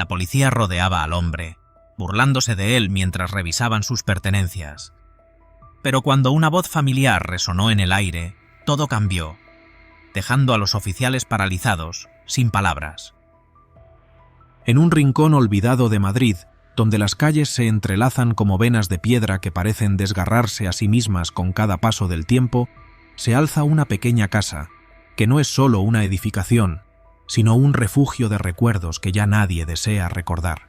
La policía rodeaba al hombre, burlándose de él mientras revisaban sus pertenencias. Pero cuando una voz familiar resonó en el aire, todo cambió, dejando a los oficiales paralizados, sin palabras. En un rincón olvidado de Madrid, donde las calles se entrelazan como venas de piedra que parecen desgarrarse a sí mismas con cada paso del tiempo, se alza una pequeña casa, que no es solo una edificación, sino un refugio de recuerdos que ya nadie desea recordar.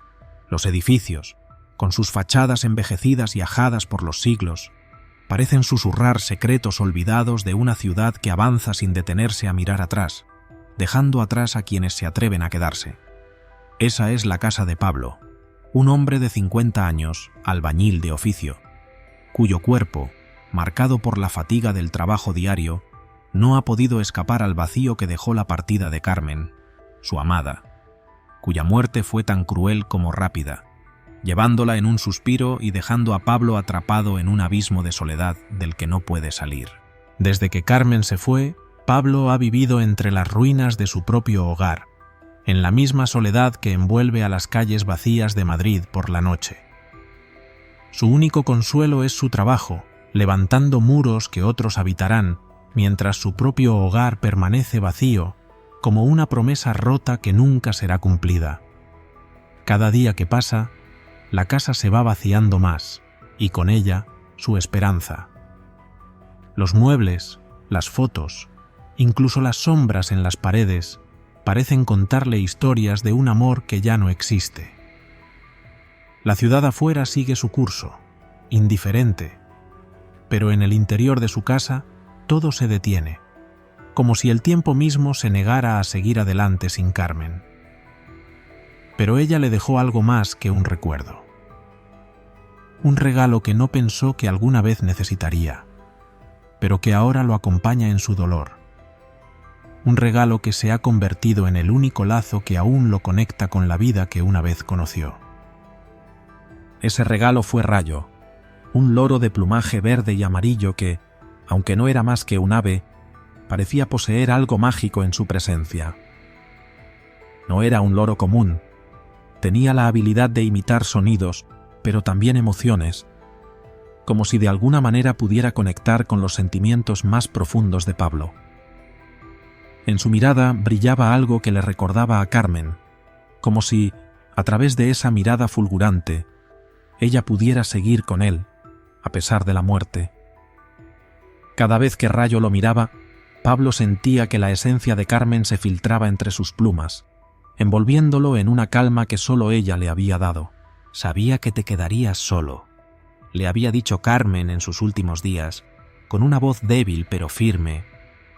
Los edificios, con sus fachadas envejecidas y ajadas por los siglos, parecen susurrar secretos olvidados de una ciudad que avanza sin detenerse a mirar atrás, dejando atrás a quienes se atreven a quedarse. Esa es la casa de Pablo, un hombre de 50 años, albañil de oficio, cuyo cuerpo, marcado por la fatiga del trabajo diario, no ha podido escapar al vacío que dejó la partida de Carmen, su amada, cuya muerte fue tan cruel como rápida, llevándola en un suspiro y dejando a Pablo atrapado en un abismo de soledad del que no puede salir. Desde que Carmen se fue, Pablo ha vivido entre las ruinas de su propio hogar, en la misma soledad que envuelve a las calles vacías de Madrid por la noche. Su único consuelo es su trabajo, levantando muros que otros habitarán, mientras su propio hogar permanece vacío, como una promesa rota que nunca será cumplida. Cada día que pasa, la casa se va vaciando más, y con ella su esperanza. Los muebles, las fotos, incluso las sombras en las paredes, parecen contarle historias de un amor que ya no existe. La ciudad afuera sigue su curso, indiferente, pero en el interior de su casa todo se detiene, como si el tiempo mismo se negara a seguir adelante sin Carmen. Pero ella le dejó algo más que un recuerdo. Un regalo que no pensó que alguna vez necesitaría, pero que ahora lo acompaña en su dolor. Un regalo que se ha convertido en el único lazo que aún lo conecta con la vida que una vez conoció. Ese regalo fue Rayo, un loro de plumaje verde y amarillo que, aunque no era más que un ave, parecía poseer algo mágico en su presencia. No era un loro común. Tenía la habilidad de imitar sonidos, pero también emociones, como si de alguna manera pudiera conectar con los sentimientos más profundos de Pablo. En su mirada brillaba algo que le recordaba a Carmen, como si, a través de esa mirada fulgurante, ella pudiera seguir con él, a pesar de la muerte. Cada vez que Rayo lo miraba, Pablo sentía que la esencia de Carmen se filtraba entre sus plumas, envolviéndolo en una calma que solo ella le había dado. «Sabía que te quedarías solo», le había dicho Carmen en sus últimos días, con una voz débil pero firme,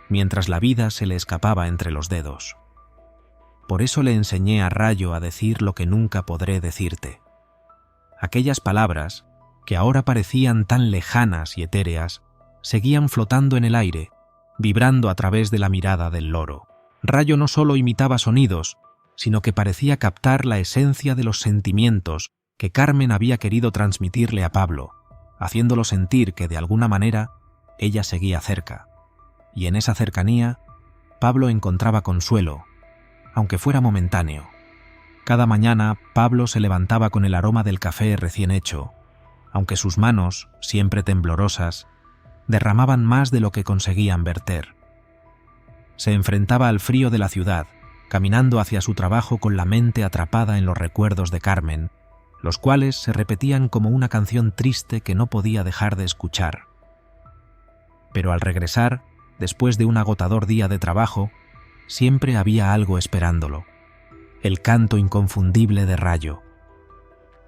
mientras la vida se le escapaba entre los dedos. Por eso le enseñé a Rayo a decir lo que nunca podré decirte. Aquellas palabras, que ahora parecían tan lejanas y etéreas, seguían flotando en el aire, vibrando a través de la mirada del loro. Rayo no solo imitaba sonidos, sino que parecía captar la esencia de los sentimientos que Carmen había querido transmitirle a Pablo, haciéndolo sentir que de alguna manera ella seguía cerca. Y en esa cercanía, Pablo encontraba consuelo, aunque fuera momentáneo. Cada mañana, Pablo se levantaba con el aroma del café recién hecho, aunque sus manos, siempre temblorosas, derramaban más de lo que conseguían verter. Se enfrentaba al frío de la ciudad, caminando hacia su trabajo con la mente atrapada en los recuerdos de Carmen, los cuales se repetían como una canción triste que no podía dejar de escuchar. Pero al regresar, después de un agotador día de trabajo, siempre había algo esperándolo: el canto inconfundible de Rayo.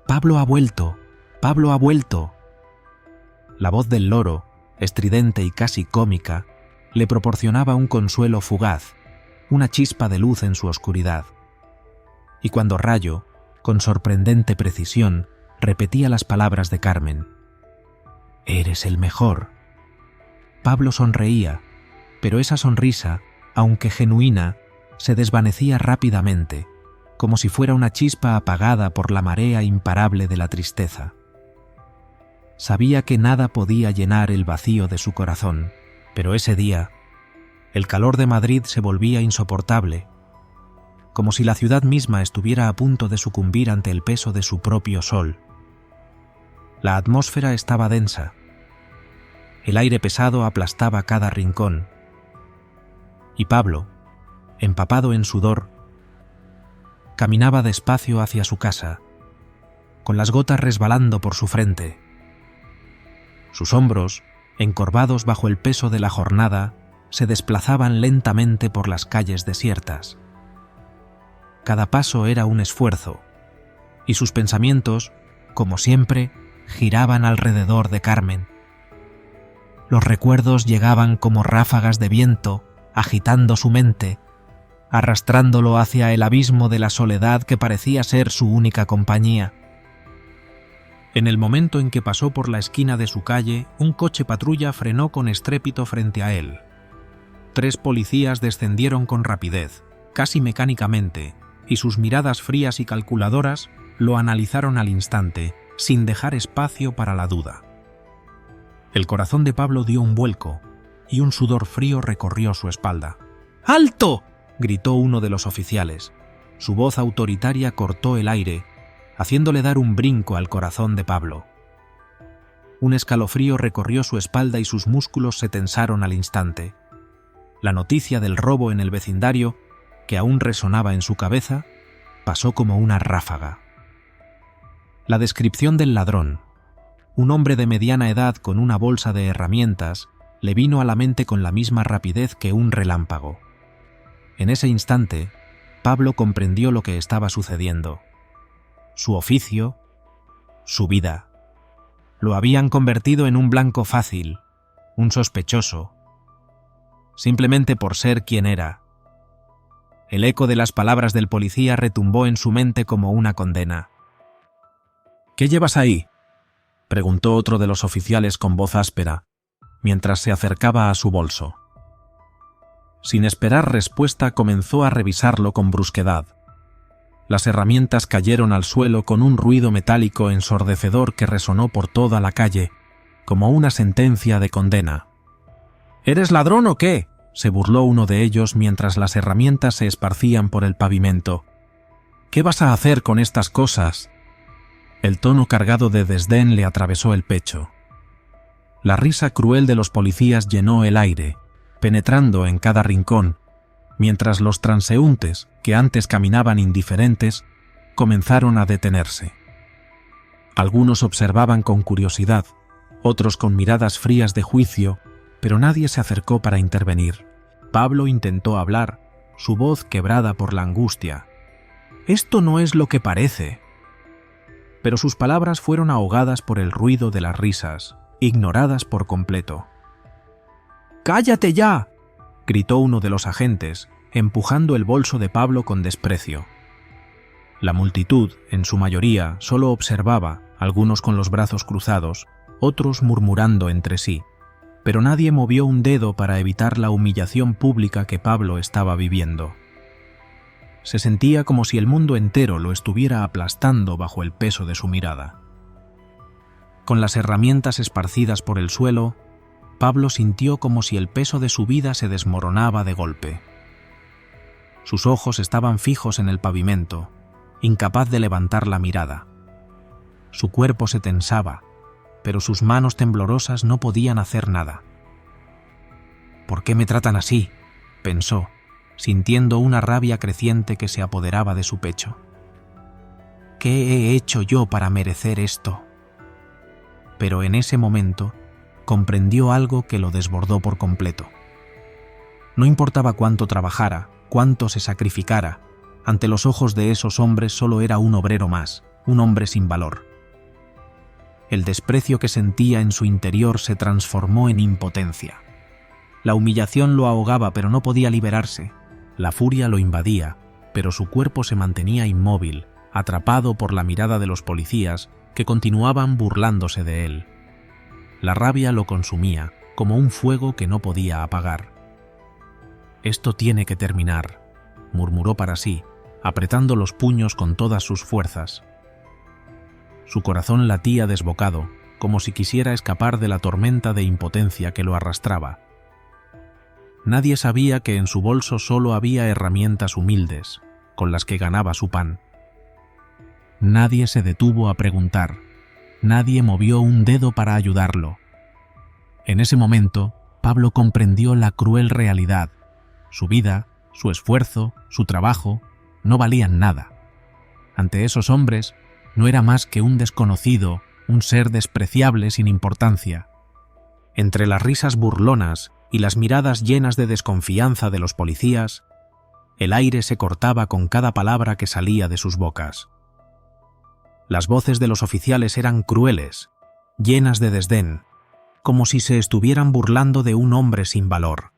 «¡Pablo ha vuelto! ¡Pablo ha vuelto!». La voz del loro, estridente y casi cómica, le proporcionaba un consuelo fugaz, una chispa de luz en su oscuridad. Y cuando Rayo, con sorprendente precisión, repetía las palabras de Carmen: «Eres el mejor», Pablo sonreía, pero esa sonrisa, aunque genuina, se desvanecía rápidamente, como si fuera una chispa apagada por la marea imparable de la tristeza. Sabía que nada podía llenar el vacío de su corazón, pero ese día, el calor de Madrid se volvía insoportable. como si la ciudad misma estuviera a punto de sucumbir ante el peso de su propio sol. La atmósfera estaba densa. El aire pesado aplastaba cada rincón. Y Pablo, empapado en sudor, caminaba despacio hacia su casa, con las gotas resbalando por su frente. Sus hombros, encorvados bajo el peso de la jornada, se desplazaban lentamente por las calles desiertas. Cada paso era un esfuerzo, y sus pensamientos, como siempre, giraban alrededor de Carmen. Los recuerdos llegaban como ráfagas de viento, agitando su mente, arrastrándolo hacia el abismo de la soledad que parecía ser su única compañía. En el momento en que pasó por la esquina de su calle, un coche patrulla frenó con estrépito frente a él. 3 policías descendieron con rapidez, casi mecánicamente, y sus miradas frías y calculadoras lo analizaron al instante, sin dejar espacio para la duda. El corazón de Pablo dio un vuelco, y un sudor frío recorrió su espalda. ¡Alto!, gritó uno de los oficiales. Su voz autoritaria cortó el aire, haciéndole dar un brinco al corazón de Pablo. Un escalofrío recorrió su espalda y sus músculos se tensaron al instante. La noticia del robo en el vecindario, que aún resonaba en su cabeza, pasó como una ráfaga. La descripción del ladrón, un hombre de mediana edad con una bolsa de herramientas, le vino a la mente con la misma rapidez que un relámpago. En ese instante, Pablo comprendió lo que estaba sucediendo. Su oficio, su vida, lo habían convertido en un blanco fácil, un sospechoso, simplemente por ser quien era. El eco de las palabras del policía retumbó en su mente como una condena. «¿Qué llevas ahí?», preguntó otro de los oficiales con voz áspera, mientras se acercaba a su bolso. Sin esperar respuesta, comenzó a revisarlo con brusquedad. Las herramientas cayeron al suelo con un ruido metálico ensordecedor que resonó por toda la calle, como una sentencia de condena. «¿Eres ladrón o qué?», se burló uno de ellos mientras las herramientas se esparcían por el pavimento. «¿Qué vas a hacer con estas cosas?». El tono cargado de desdén le atravesó el pecho. La risa cruel de los policías llenó el aire, penetrando en cada rincón, mientras los transeúntes, que antes caminaban indiferentes, comenzaron a detenerse. Algunos observaban con curiosidad, otros con miradas frías de juicio, pero nadie se acercó para intervenir. Pablo intentó hablar, su voz quebrada por la angustia. «Esto no es lo que parece». Pero sus palabras fueron ahogadas por el ruido de las risas, ignoradas por completo. «¡Cállate ya!», gritó uno de los agentes, empujando el bolso de Pablo con desprecio. La multitud, en su mayoría, solo observaba, algunos con los brazos cruzados, otros murmurando entre sí, pero nadie movió un dedo para evitar la humillación pública que Pablo estaba viviendo. Se sentía como si el mundo entero lo estuviera aplastando bajo el peso de su mirada. Con las herramientas esparcidas por el suelo, Pablo sintió como si el peso de su vida se desmoronaba de golpe. Sus ojos estaban fijos en el pavimento, incapaz de levantar la mirada. Su cuerpo se tensaba, pero sus manos temblorosas no podían hacer nada. «¿Por qué me tratan así?», pensó, sintiendo una rabia creciente que se apoderaba de su pecho. «¿Qué he hecho yo para merecer esto?». Pero en ese momento comprendió algo que lo desbordó por completo. No importaba cuánto trabajara, cuánto se sacrificara, ante los ojos de esos hombres solo era un obrero más, un hombre sin valor. El desprecio que sentía en su interior se transformó en impotencia. La humillación lo ahogaba, pero no podía liberarse. La furia lo invadía, pero su cuerpo se mantenía inmóvil, atrapado por la mirada de los policías que continuaban burlándose de él. La rabia lo consumía, como un fuego que no podía apagar. «Esto tiene que terminar», murmuró para sí, apretando los puños con todas sus fuerzas. Su corazón latía desbocado, como si quisiera escapar de la tormenta de impotencia que lo arrastraba. Nadie sabía que en su bolso solo había herramientas humildes, con las que ganaba su pan. Nadie se detuvo a preguntar, nadie movió un dedo para ayudarlo. En ese momento, Pablo comprendió la cruel realidad. Su vida, su esfuerzo, su trabajo, no valían nada. Ante esos hombres, no era más que un desconocido, un ser despreciable sin importancia. Entre las risas burlonas y las miradas llenas de desconfianza de los policías, el aire se cortaba con cada palabra que salía de sus bocas. Las voces de los oficiales eran crueles, llenas de desdén, como si se estuvieran burlando de un hombre sin valor.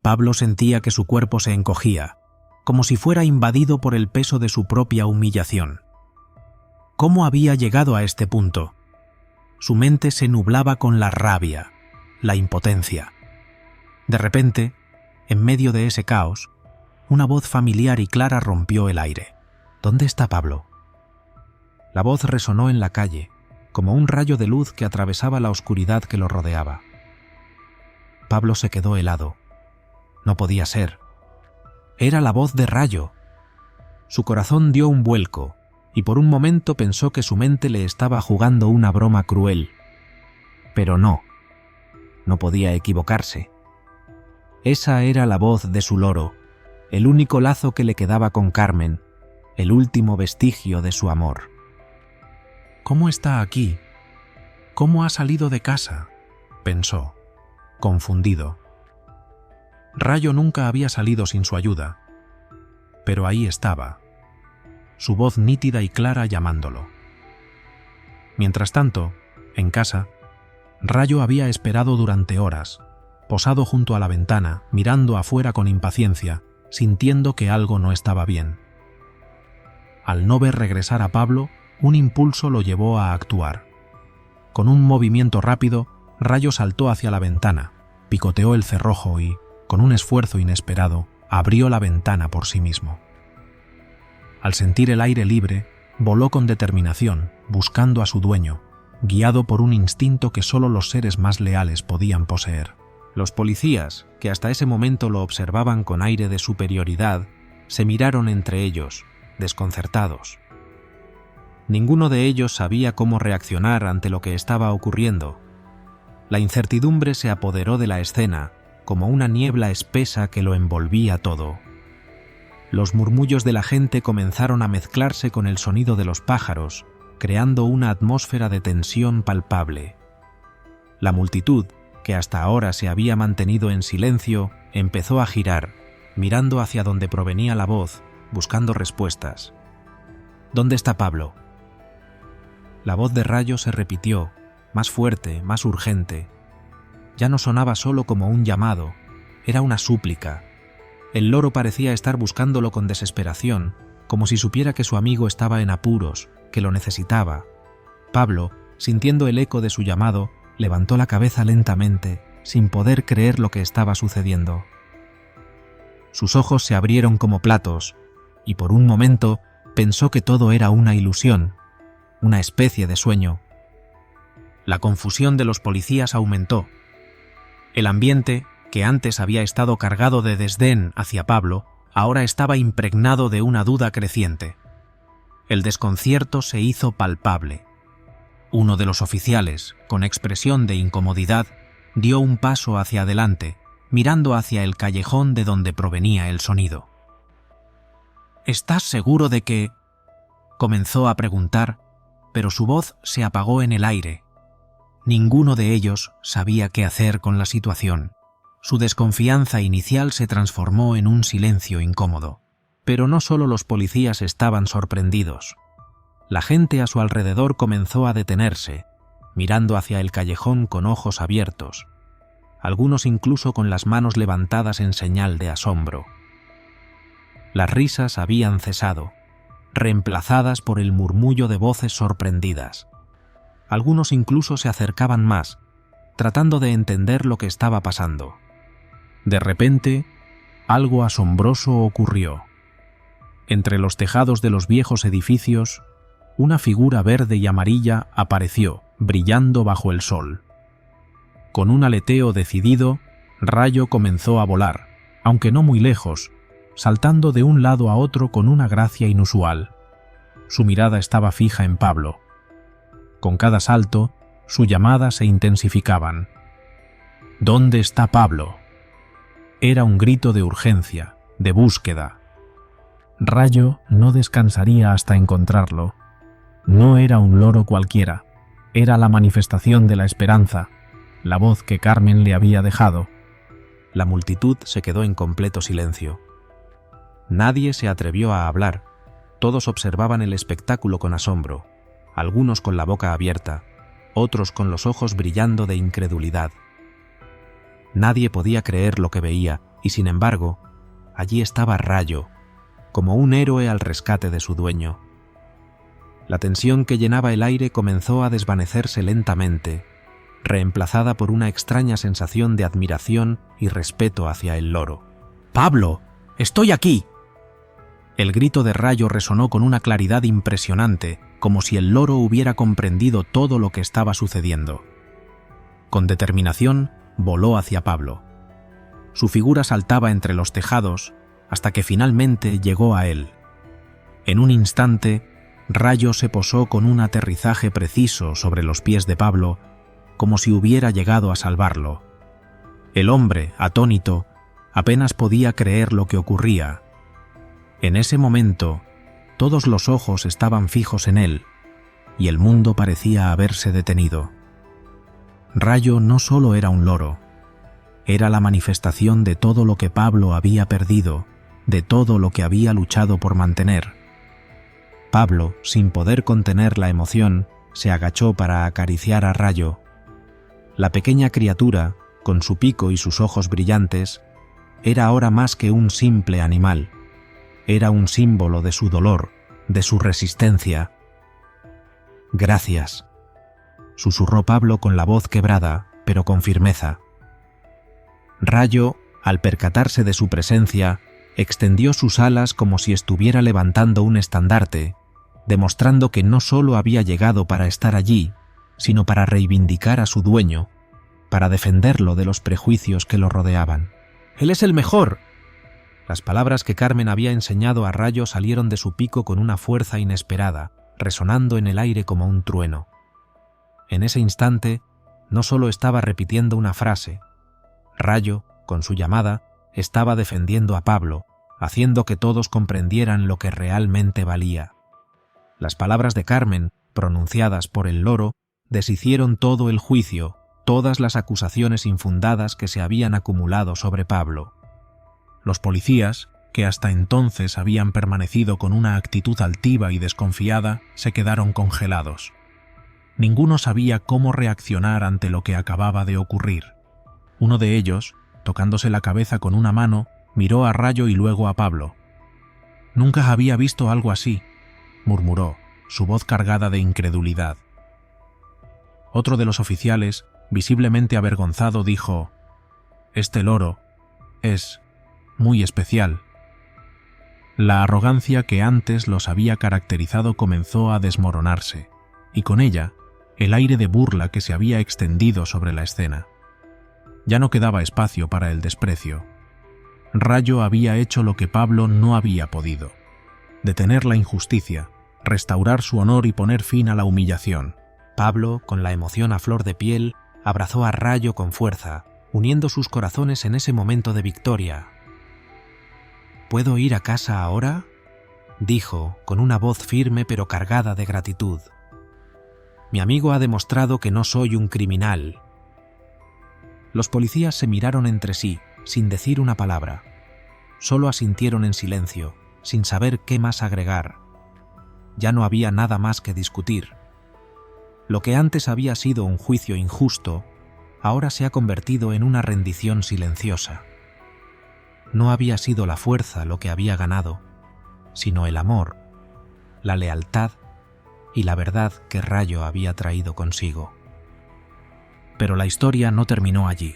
Pablo sentía que su cuerpo se encogía, como si fuera invadido por el peso de su propia humillación. ¿Cómo había llegado a este punto? Su mente se nublaba con la rabia, la impotencia. De repente, en medio de ese caos, una voz familiar y clara rompió el aire. ¿Dónde está Pablo? La voz resonó en la calle, como un rayo de luz que atravesaba la oscuridad que lo rodeaba. Pablo se quedó helado. No podía ser. Era la voz de Rayo. Su corazón dio un vuelco, y por un momento pensó que su mente le estaba jugando una broma cruel. Pero no podía equivocarse. Esa era la voz de su loro, el único lazo que le quedaba con Carmen, el último vestigio de su amor. ¿Cómo está aquí? ¿Cómo ha salido de casa?, pensó, confundido. Rayo nunca había salido sin su ayuda, pero ahí estaba, su voz nítida y clara llamándolo. Mientras tanto, en casa, Rayo había esperado durante horas, posado junto a la ventana, mirando afuera con impaciencia, sintiendo que algo no estaba bien. Al no ver regresar a Pablo, un impulso lo llevó a actuar. Con un movimiento rápido, Rayo saltó hacia la ventana, picoteó el cerrojo y, con un esfuerzo inesperado, abrió la ventana por sí mismo. Al sentir el aire libre, voló con determinación, buscando a su dueño, guiado por un instinto que solo los seres más leales podían poseer. Los policías, que hasta ese momento lo observaban con aire de superioridad, se miraron entre ellos, desconcertados. Ninguno de ellos sabía cómo reaccionar ante lo que estaba ocurriendo. La incertidumbre se apoderó de la escena, como una niebla espesa que lo envolvía todo. Los murmullos de la gente comenzaron a mezclarse con el sonido de los pájaros, creando una atmósfera de tensión palpable. La multitud, que hasta ahora se había mantenido en silencio, empezó a girar, mirando hacia donde provenía la voz, buscando respuestas. ¿Dónde está Pablo? La voz de Rayo se repitió, más fuerte, más urgente. Ya no sonaba solo como un llamado, era una súplica. El loro parecía estar buscándolo con desesperación, como si supiera que su amigo estaba en apuros, que lo necesitaba. Pablo, sintiendo el eco de su llamado, levantó la cabeza lentamente, sin poder creer lo que estaba sucediendo. Sus ojos se abrieron como platos, y por un momento pensó que todo era una ilusión, una especie de sueño. La confusión de los policías aumentó. El ambiente, que antes había estado cargado de desdén hacia Pablo, ahora estaba impregnado de una duda creciente. El desconcierto se hizo palpable. Uno de los oficiales, con expresión de incomodidad, dio un paso hacia adelante, mirando hacia el callejón de donde provenía el sonido. ¿Estás seguro de que...? Comenzó a preguntar, pero su voz se apagó en el aire. Ninguno de ellos sabía qué hacer con la situación. Su desconfianza inicial se transformó en un silencio incómodo. Pero no solo los policías estaban sorprendidos. La gente a su alrededor comenzó a detenerse, mirando hacia el callejón con ojos abiertos, algunos incluso con las manos levantadas en señal de asombro. Las risas habían cesado, reemplazadas por el murmullo de voces sorprendidas. Algunos incluso se acercaban más, tratando de entender lo que estaba pasando. De repente, algo asombroso ocurrió. Entre los tejados de los viejos edificios, una figura verde y amarilla apareció, brillando bajo el sol. Con un aleteo decidido, Rayo comenzó a volar, aunque no muy lejos, saltando de un lado a otro con una gracia inusual. Su mirada estaba fija en Pablo. Con cada salto, su llamada se intensificaban. ¿Dónde está Pablo? Era un grito de urgencia, de búsqueda. Rayo no descansaría hasta encontrarlo. No era un loro cualquiera, era la manifestación de la esperanza, la voz que Carmen le había dejado. La multitud se quedó en completo silencio. Nadie se atrevió a hablar. Todos observaban el espectáculo con asombro, algunos con la boca abierta, otros con los ojos brillando de incredulidad. Nadie podía creer lo que veía, y sin embargo, allí estaba Rayo, como un héroe al rescate de su dueño. La tensión que llenaba el aire comenzó a desvanecerse lentamente, reemplazada por una extraña sensación de admiración y respeto hacia el loro. «¡Pablo! ¡Estoy aquí!». El grito de Rayo resonó con una claridad impresionante, como si el loro hubiera comprendido todo lo que estaba sucediendo. Con determinación, voló hacia Pablo. Su figura saltaba entre los tejados hasta que finalmente llegó a él. En un instante, Rayo se posó con un aterrizaje preciso sobre los pies de Pablo, como si hubiera llegado a salvarlo. El hombre, atónito, apenas podía creer lo que ocurría. En ese momento, todos los ojos estaban fijos en él, y el mundo parecía haberse detenido. Rayo no solo era un loro, era la manifestación de todo lo que Pablo había perdido, de todo lo que había luchado por mantener. Pablo, sin poder contener la emoción, se agachó para acariciar a Rayo. La pequeña criatura, con su pico y sus ojos brillantes, era ahora más que un simple animal. Era un símbolo de su dolor, de su resistencia. «Gracias», susurró Pablo con la voz quebrada, pero con firmeza. Rayo, al percatarse de su presencia, extendió sus alas como si estuviera levantando un estandarte, demostrando que no solo había llegado para estar allí, sino para reivindicar a su dueño, para defenderlo de los prejuicios que lo rodeaban. «¡Él es el mejor!». Las palabras que Carmen había enseñado a Rayo salieron de su pico con una fuerza inesperada, resonando en el aire como un trueno. En ese instante, no solo estaba repitiendo una frase. Rayo, con su llamada, estaba defendiendo a Pablo, haciendo que todos comprendieran lo que realmente valía. Las palabras de Carmen, pronunciadas por el loro, deshicieron todo el juicio, todas las acusaciones infundadas que se habían acumulado sobre Pablo. Los policías, que hasta entonces habían permanecido con una actitud altiva y desconfiada, se quedaron congelados. Ninguno sabía cómo reaccionar ante lo que acababa de ocurrir. Uno de ellos, tocándose la cabeza con una mano, miró a Rayo y luego a Pablo. «Nunca había visto algo así», murmuró, su voz cargada de incredulidad. Otro de los oficiales, visiblemente avergonzado, dijo: «Este loro es muy especial». La arrogancia que antes los había caracterizado comenzó a desmoronarse, y con ella, el aire de burla que se había extendido sobre la escena. Ya no quedaba espacio para el desprecio. Rayo había hecho lo que Pablo no había podido: detener la injusticia, restaurar su honor y poner fin a la humillación. Pablo, con la emoción a flor de piel, abrazó a Rayo con fuerza, uniendo sus corazones en ese momento de victoria. «¿Puedo ir a casa ahora?», dijo, con una voz firme pero cargada de gratitud. «Mi amigo ha demostrado que no soy un criminal». Los policías se miraron entre sí, sin decir una palabra. Solo asintieron en silencio, sin saber qué más agregar. Ya no había nada más que discutir. Lo que antes había sido un juicio injusto, ahora se ha convertido en una rendición silenciosa. No había sido la fuerza lo que había ganado, sino el amor, la lealtad y la verdad que Rayo había traído consigo. Pero la historia no terminó allí.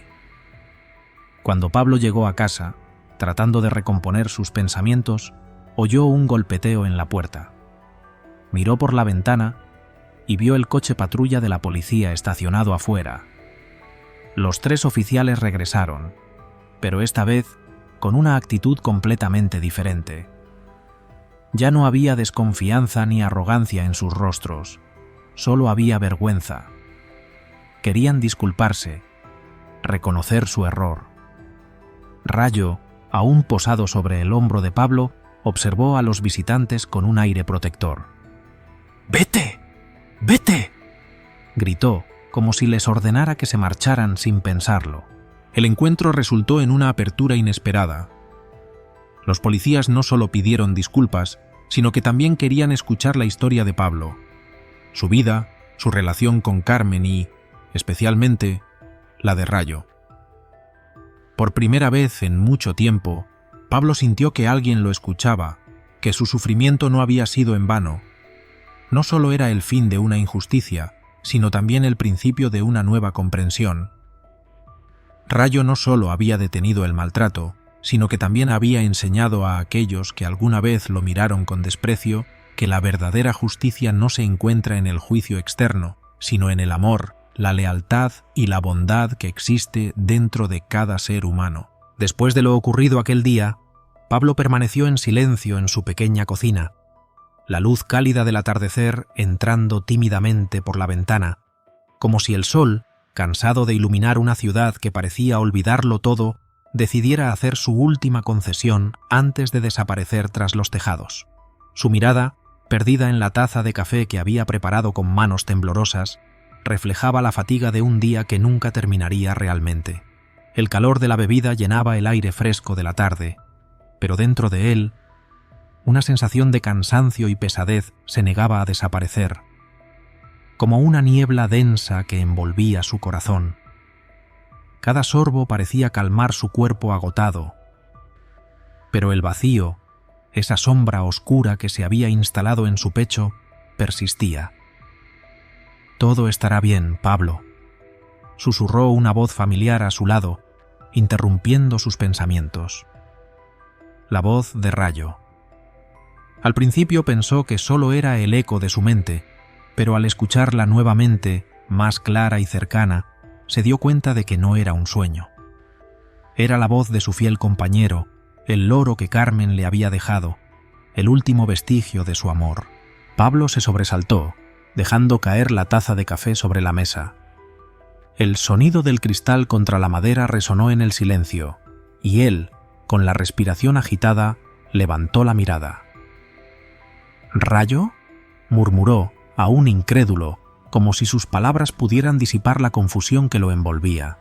Cuando Pablo llegó a casa, tratando de recomponer sus pensamientos, oyó un golpeteo en la puerta. Miró por la ventana y vio el coche patrulla de la policía estacionado afuera. Los 3 oficiales regresaron, pero esta vez con una actitud completamente diferente. Ya no había desconfianza ni arrogancia en sus rostros, solo había vergüenza. Querían disculparse, reconocer su error. Rayo, aún posado sobre el hombro de Pablo, observó a los visitantes con un aire protector. «¡Vete! ¡Vete!», gritó, como si les ordenara que se marcharan sin pensarlo. El encuentro resultó en una apertura inesperada. Los policías no solo pidieron disculpas, sino que también querían escuchar la historia de Pablo, su vida, su relación con Carmen y, especialmente, la de Rayo. Por primera vez en mucho tiempo, Pablo sintió que alguien lo escuchaba, que su sufrimiento no había sido en vano. No solo era el fin de una injusticia, sino también el principio de una nueva comprensión. Rayo no solo había detenido el maltrato, sino que también había enseñado a aquellos que alguna vez lo miraron con desprecio que la verdadera justicia no se encuentra en el juicio externo, sino en el amor, la lealtad y la bondad que existe dentro de cada ser humano. Después de lo ocurrido aquel día, Pablo permaneció en silencio en su pequeña cocina, la luz cálida del atardecer entrando tímidamente por la ventana, como si el sol, cansado de iluminar una ciudad que parecía olvidarlo todo, decidiera hacer su última concesión antes de desaparecer tras los tejados. Su mirada, perdida en la taza de café que había preparado con manos temblorosas, reflejaba la fatiga de un día que nunca terminaría realmente. El calor de la bebida llenaba el aire fresco de la tarde, pero dentro de él, una sensación de cansancio y pesadez se negaba a desaparecer, como una niebla densa que envolvía su corazón. Cada sorbo parecía calmar su cuerpo agotado, pero el vacío, esa sombra oscura que se había instalado en su pecho, persistía. «Todo estará bien, Pablo», susurró una voz familiar a su lado, interrumpiendo sus pensamientos. La voz de Rayo. Al principio pensó que solo era el eco de su mente, pero al escucharla nuevamente, más clara y cercana, se dio cuenta de que no era un sueño. Era la voz de su fiel compañero, el loro que Carmen le había dejado, el último vestigio de su amor. Pablo se sobresaltó, dejando caer la taza de café sobre la mesa. El sonido del cristal contra la madera resonó en el silencio, y él, con la respiración agitada, levantó la mirada. «¿Rayo?», murmuró, aún incrédulo, como si sus palabras pudieran disipar la confusión que lo envolvía.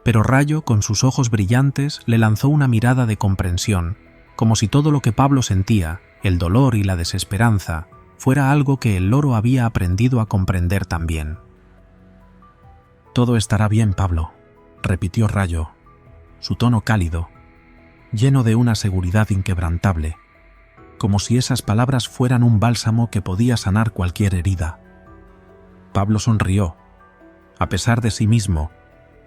Pero Rayo, con sus ojos brillantes, le lanzó una mirada de comprensión, como si todo lo que Pablo sentía, el dolor y la desesperanza, fuera algo que el loro había aprendido a comprender también. «Todo estará bien, Pablo», repitió Rayo, su tono cálido, lleno de una seguridad inquebrantable, como si esas palabras fueran un bálsamo que podía sanar cualquier herida. Pablo sonrió, a pesar de sí mismo,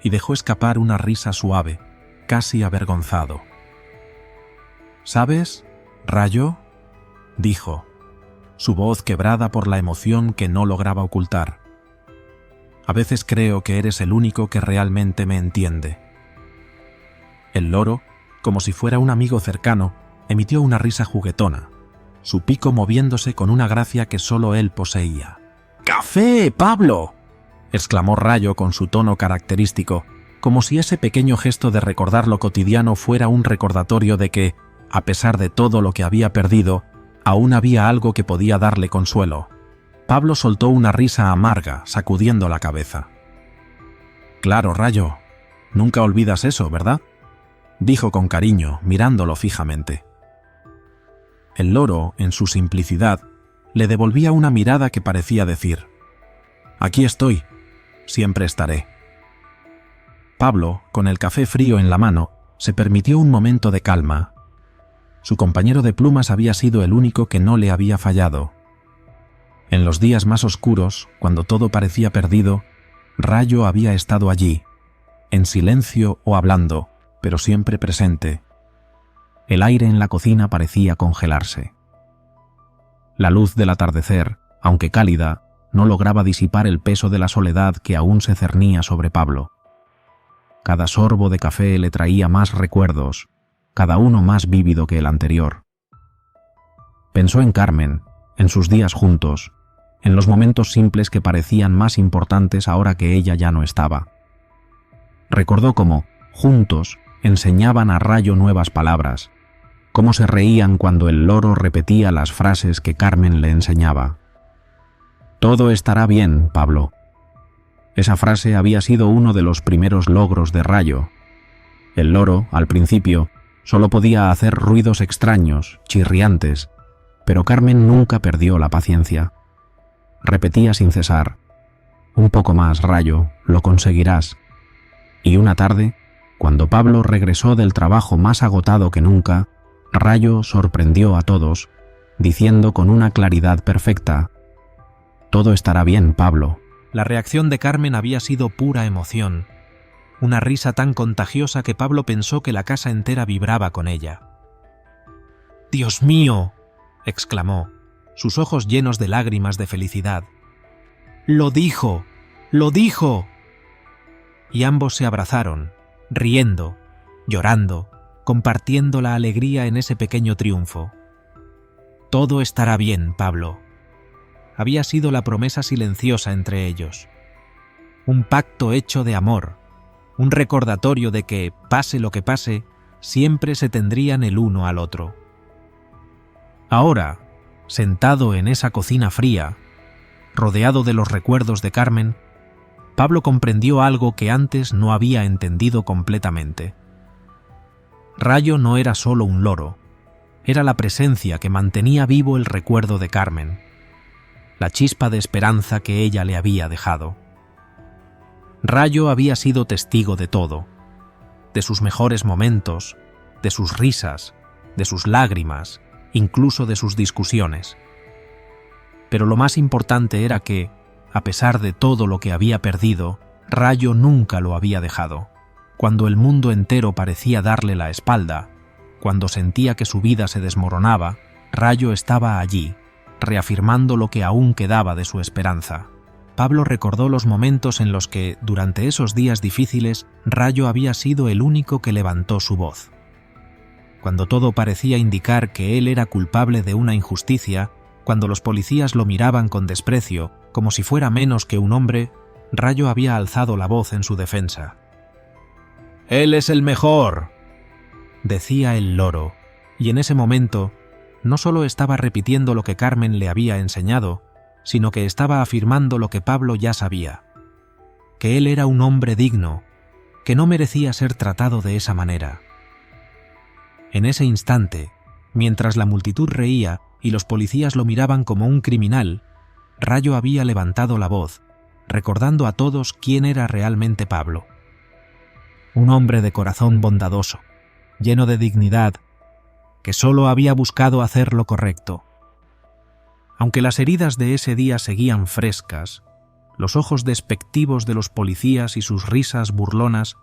y dejó escapar una risa suave, casi avergonzado. «¿Sabes, Rayo?», dijo, su voz quebrada por la emoción que no lograba ocultar. «A veces creo que eres el único que realmente me entiende». El loro, como si fuera un amigo cercano, emitió una risa juguetona, su pico moviéndose con una gracia que solo él poseía. «¡Café, Pablo!», exclamó Rayo con su tono característico, como si ese pequeño gesto de recordar lo cotidiano fuera un recordatorio de que, a pesar de todo lo que había perdido, aún había algo que podía darle consuelo. Pablo soltó una risa amarga, sacudiendo la cabeza. «Claro, Rayo, nunca olvidas eso, ¿verdad?», dijo con cariño, mirándolo fijamente. El loro, en su simplicidad, le devolvía una mirada que parecía decir: «Aquí estoy, siempre estaré». Pablo, con el café frío en la mano, se permitió un momento de calma. Su compañero de plumas había sido el único que no le había fallado. En los días más oscuros, cuando todo parecía perdido, Rayo había estado allí, en silencio o hablando, pero siempre presente. El aire en la cocina parecía congelarse. La luz del atardecer, aunque cálida, no lograba disipar el peso de la soledad que aún se cernía sobre Pablo. Cada sorbo de café le traía más recuerdos, cada uno más vívido que el anterior. Pensó en Carmen, en sus días juntos, en los momentos simples que parecían más importantes ahora que ella ya no estaba. Recordó cómo, juntos, enseñaban a Rayo nuevas palabras, cómo se reían cuando el loro repetía las frases que Carmen le enseñaba. «Todo estará bien, Pablo». Esa frase había sido uno de los primeros logros de Rayo. El loro, al principio, solo podía hacer ruidos extraños, chirriantes, pero Carmen nunca perdió la paciencia. Repetía sin cesar: «Un poco más, Rayo, lo conseguirás». Y una tarde, cuando Pablo regresó del trabajo más agotado que nunca, Rayo sorprendió a todos, diciendo con una claridad perfecta: «Todo estará bien, Pablo». La reacción de Carmen había sido pura emoción, una risa tan contagiosa que Pablo pensó que la casa entera vibraba con ella. «¡Dios mío!», exclamó, sus ojos llenos de lágrimas de felicidad. «¡Lo dijo! ¡Lo dijo!». Y ambos se abrazaron, riendo, llorando, compartiendo la alegría en ese pequeño triunfo. «Todo estará bien, Pablo». Había sido la promesa silenciosa entre ellos. Un pacto hecho de amor, un recordatorio de que, pase lo que pase, siempre se tendrían el uno al otro. Ahora, sentado en esa cocina fría, rodeado de los recuerdos de Carmen, Pablo comprendió algo que antes no había entendido completamente. Rayo no era solo un loro, era la presencia que mantenía vivo el recuerdo de Carmen, la chispa de esperanza que ella le había dejado. Rayo había sido testigo de todo, de sus mejores momentos, de sus risas, de sus lágrimas, incluso de sus discusiones. Pero lo más importante era que, a pesar de todo lo que había perdido, Rayo nunca lo había dejado. Cuando el mundo entero parecía darle la espalda, cuando sentía que su vida se desmoronaba, Rayo estaba allí, reafirmando lo que aún quedaba de su esperanza. Pablo recordó los momentos en los que, durante esos días difíciles, Rayo había sido el único que levantó su voz. Cuando todo parecía indicar que él era culpable de una injusticia, cuando los policías lo miraban con desprecio, como si fuera menos que un hombre, Rayo había alzado la voz en su defensa. «Él es el mejor», decía el loro, y en ese momento no solo estaba repitiendo lo que Carmen le había enseñado, sino que estaba afirmando lo que Pablo ya sabía, que él era un hombre digno, que no merecía ser tratado de esa manera. En ese instante, mientras la multitud reía y los policías lo miraban como un criminal, Rayo había levantado la voz, recordando a todos quién era realmente Pablo. Un hombre de corazón bondadoso, lleno de dignidad, que solo había buscado hacer lo correcto. Aunque las heridas de ese día seguían frescas, los ojos despectivos de los policías y sus risas burlonas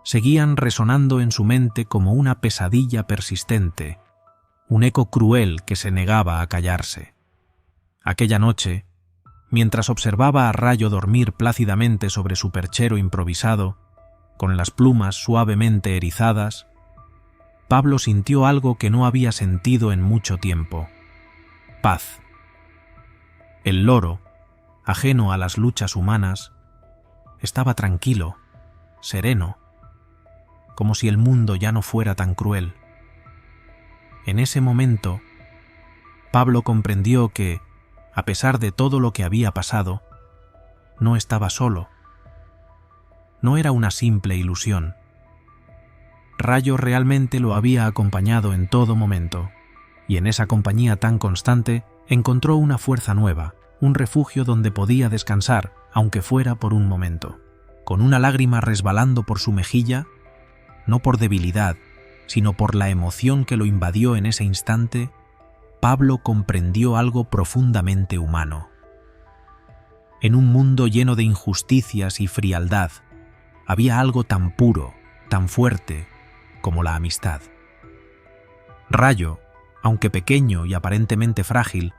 seguían resonando en su mente como una pesadilla persistente, un eco cruel que se negaba a callarse. Aquella noche, mientras observaba a Rayo dormir plácidamente sobre su perchero improvisado, con las plumas suavemente erizadas, Pablo sintió algo que no había sentido en mucho tiempo: paz. El loro, ajeno a las luchas humanas, estaba tranquilo, sereno, como si el mundo ya no fuera tan cruel. En ese momento, Pablo comprendió que, a pesar de todo lo que había pasado, no estaba solo. No era una simple ilusión. Rayo realmente lo había acompañado en todo momento, y en esa compañía tan constante encontró una fuerza nueva, un refugio donde podía descansar, aunque fuera por un momento. Con una lágrima resbalando por su mejilla, no por debilidad, sino por la emoción que lo invadió en ese instante, Pablo comprendió algo profundamente humano. En un mundo lleno de injusticias y frialdad, había algo tan puro, tan fuerte, como la amistad. Rayo, aunque pequeño y aparentemente frágil,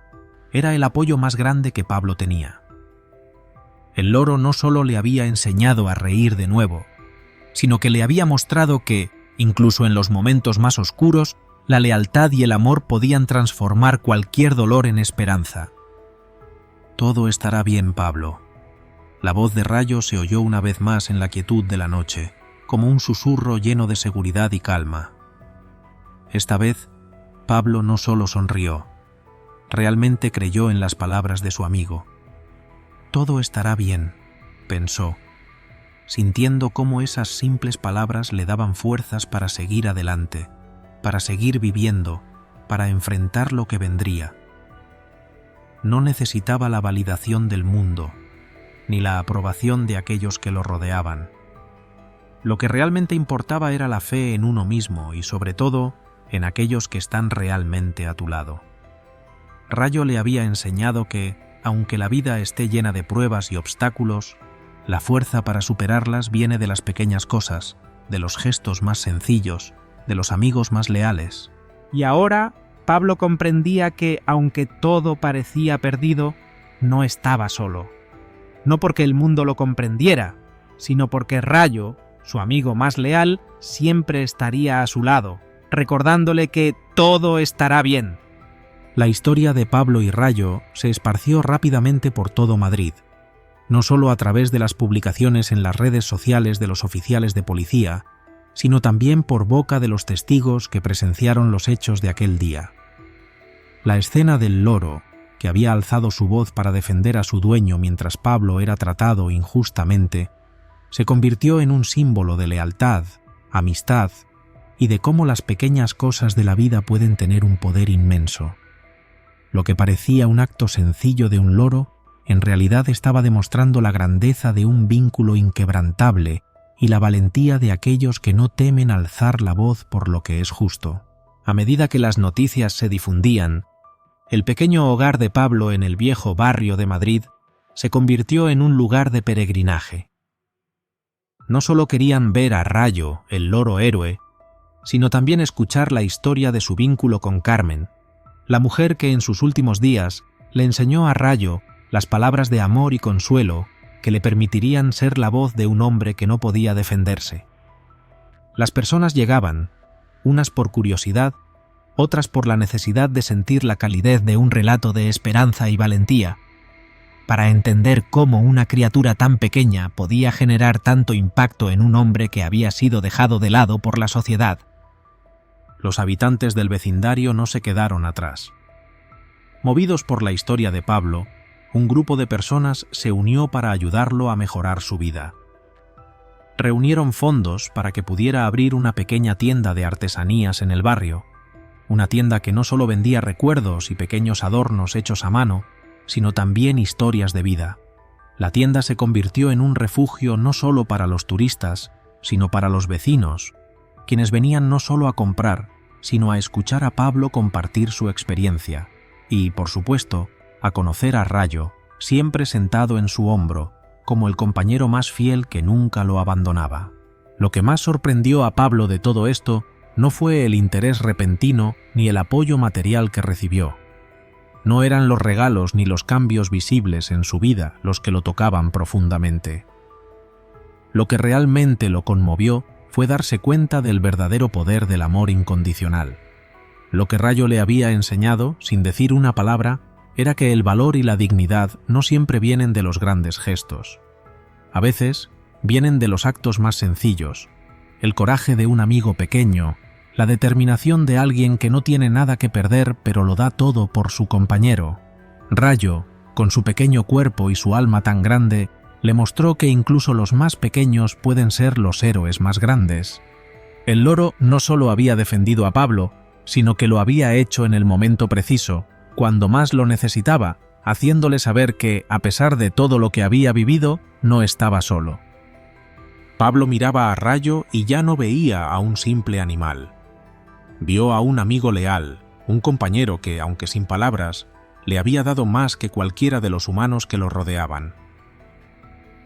era el apoyo más grande que Pablo tenía. El loro no solo le había enseñado a reír de nuevo, sino que le había mostrado que, Incluso en los momentos más oscuros, la lealtad y el amor podían transformar cualquier dolor en esperanza. Todo estará bien, Pablo. La voz de Rayo se oyó una vez más en la quietud de la noche, como un susurro lleno de seguridad y calma. Esta vez, Pablo no solo sonrió, realmente creyó en las palabras de su amigo. Todo estará bien, pensó, sintiendo cómo esas simples palabras le daban fuerzas para seguir adelante, para seguir viviendo, para enfrentar lo que vendría. No necesitaba la validación del mundo, ni la aprobación de aquellos que lo rodeaban. Lo que realmente importaba era la fe en uno mismo y, sobre todo, en aquellos que están realmente a tu lado. Rayo le había enseñado que, aunque la vida esté llena de pruebas y obstáculos, la fuerza para superarlas viene de las pequeñas cosas, de los gestos más sencillos, de los amigos más leales. Y ahora Pablo comprendía que, aunque todo parecía perdido, no estaba solo. No porque el mundo lo comprendiera, sino porque Rayo, su amigo más leal, siempre estaría a su lado, recordándole que todo estará bien. La historia de Pablo y Rayo se esparció rápidamente por todo Madrid, no solo a través de las publicaciones en las redes sociales de los oficiales de policía, sino también por boca de los testigos que presenciaron los hechos de aquel día. La escena del loro, que había alzado su voz para defender a su dueño mientras Pablo era tratado injustamente, se convirtió en un símbolo de lealtad, amistad y de cómo las pequeñas cosas de la vida pueden tener un poder inmenso. Lo que parecía un acto sencillo de un loro, en realidad estaba demostrando la grandeza de un vínculo inquebrantable y la valentía de aquellos que no temen alzar la voz por lo que es justo. A medida que las noticias se difundían, el pequeño hogar de Pablo en el viejo barrio de Madrid se convirtió en un lugar de peregrinaje. No solo querían ver a Rayo, el loro héroe, sino también escuchar la historia de su vínculo con Carmen, la mujer que en sus últimos días le enseñó a Rayo las palabras de amor y consuelo que le permitirían ser la voz de un hombre que no podía defenderse. Las personas llegaban, unas por curiosidad, otras por la necesidad de sentir la calidez de un relato de esperanza y valentía, para entender cómo una criatura tan pequeña podía generar tanto impacto en un hombre que había sido dejado de lado por la sociedad. Los habitantes del vecindario no se quedaron atrás. Movidos por la historia de Pablo, un grupo de personas se unió para ayudarlo a mejorar su vida. Reunieron fondos para que pudiera abrir una pequeña tienda de artesanías en el barrio, una tienda que no solo vendía recuerdos y pequeños adornos hechos a mano, sino también historias de vida. La tienda se convirtió en un refugio no solo para los turistas, sino para los vecinos, quienes venían no solo a comprar, sino a escuchar a Pablo compartir su experiencia y, por supuesto, a conocer a Rayo, siempre sentado en su hombro, como el compañero más fiel que nunca lo abandonaba. Lo que más sorprendió a Pablo de todo esto no fue el interés repentino ni el apoyo material que recibió. No eran los regalos ni los cambios visibles en su vida los que lo tocaban profundamente. Lo que realmente lo conmovió fue darse cuenta del verdadero poder del amor incondicional. Lo que Rayo le había enseñado, sin decir una palabra, era que el valor y la dignidad no siempre vienen de los grandes gestos. A veces, vienen de los actos más sencillos, el coraje de un amigo pequeño, la determinación de alguien que no tiene nada que perder pero lo da todo por su compañero. Rayo, con su pequeño cuerpo y su alma tan grande, le mostró que incluso los más pequeños pueden ser los héroes más grandes. El loro no solo había defendido a Pablo, sino que lo había hecho en el momento preciso, cuando más lo necesitaba, haciéndole saber que, a pesar de todo lo que había vivido, no estaba solo. Pablo miraba a Rayo y ya no veía a un simple animal. Vio a un amigo leal, un compañero que, aunque sin palabras, le había dado más que cualquiera de los humanos que lo rodeaban.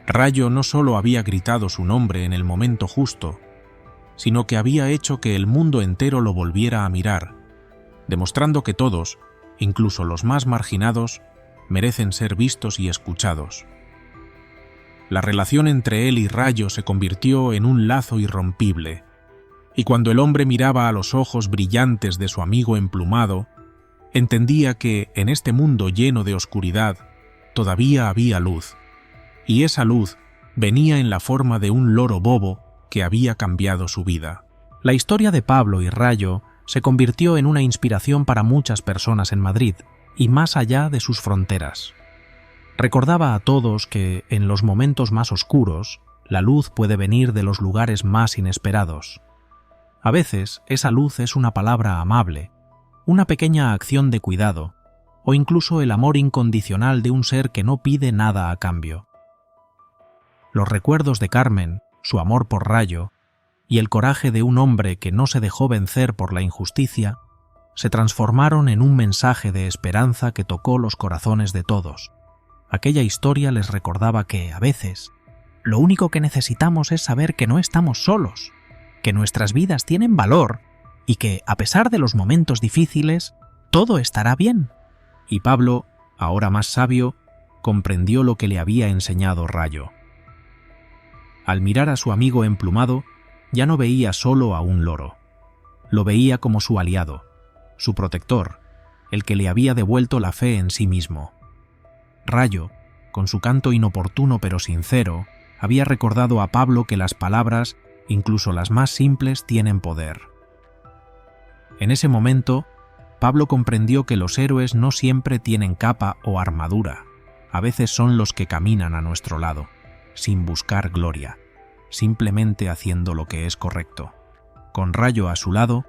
Rayo no solo había gritado su nombre en el momento justo, sino que había hecho que el mundo entero lo volviera a mirar, demostrando que todos, incluso los más marginados, merecen ser vistos y escuchados. La relación entre él y Rayo se convirtió en un lazo irrompible. Y cuando el hombre miraba a los ojos brillantes de su amigo emplumado, entendía que en este mundo lleno de oscuridad todavía había luz, y esa luz venía en la forma de un loro bobo que había cambiado su vida. La historia de Pablo y Rayo se convirtió en una inspiración para muchas personas en Madrid y más allá de sus fronteras. Recordaba a todos que, en los momentos más oscuros, la luz puede venir de los lugares más inesperados. A veces, esa luz es una palabra amable, una pequeña acción de cuidado, o incluso el amor incondicional de un ser que no pide nada a cambio. Los recuerdos de Carmen, su amor por Rayo, y el coraje de un hombre que no se dejó vencer por la injusticia, se transformaron en un mensaje de esperanza que tocó los corazones de todos. Aquella historia les recordaba que, a veces, lo único que necesitamos es saber que no estamos solos, que nuestras vidas tienen valor y que, a pesar de los momentos difíciles, todo estará bien. Y Pablo, ahora más sabio, comprendió lo que le había enseñado Rayo. Al mirar a su amigo emplumado, ya no veía solo a un loro. Lo veía como su aliado, su protector, el que le había devuelto la fe en sí mismo. Rayo, con su canto inoportuno pero sincero, había recordado a Pablo que las palabras, incluso las más simples, tienen poder. En ese momento, Pablo comprendió que los héroes no siempre tienen capa o armadura, a veces son los que caminan a nuestro lado, sin buscar gloria, simplemente haciendo lo que es correcto. Con Rayo a su lado,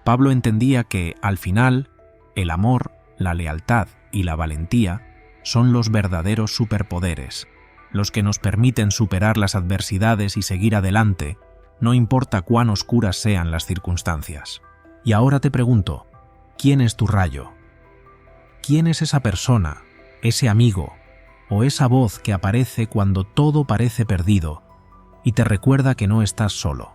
Pablo entendía que, al final, el amor, la lealtad y la valentía son los verdaderos superpoderes, los que nos permiten superar las adversidades y seguir adelante, no importa cuán oscuras sean las circunstancias. Y ahora te pregunto, ¿quién es tu Rayo? ¿Quién es esa persona, ese amigo, o esa voz que aparece cuando todo parece perdido y te recuerda que no estás solo?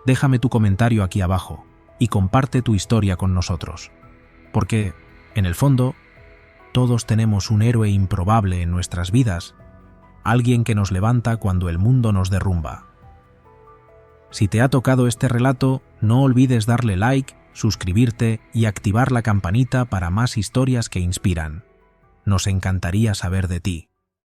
Déjame tu comentario aquí abajo y comparte tu historia con nosotros, porque, en el fondo, todos tenemos un héroe improbable en nuestras vidas, alguien que nos levanta cuando el mundo nos derrumba. Si te ha tocado este relato, no olvides darle like, suscribirte y activar la campanita para más historias que inspiran. Nos encantaría saber de ti.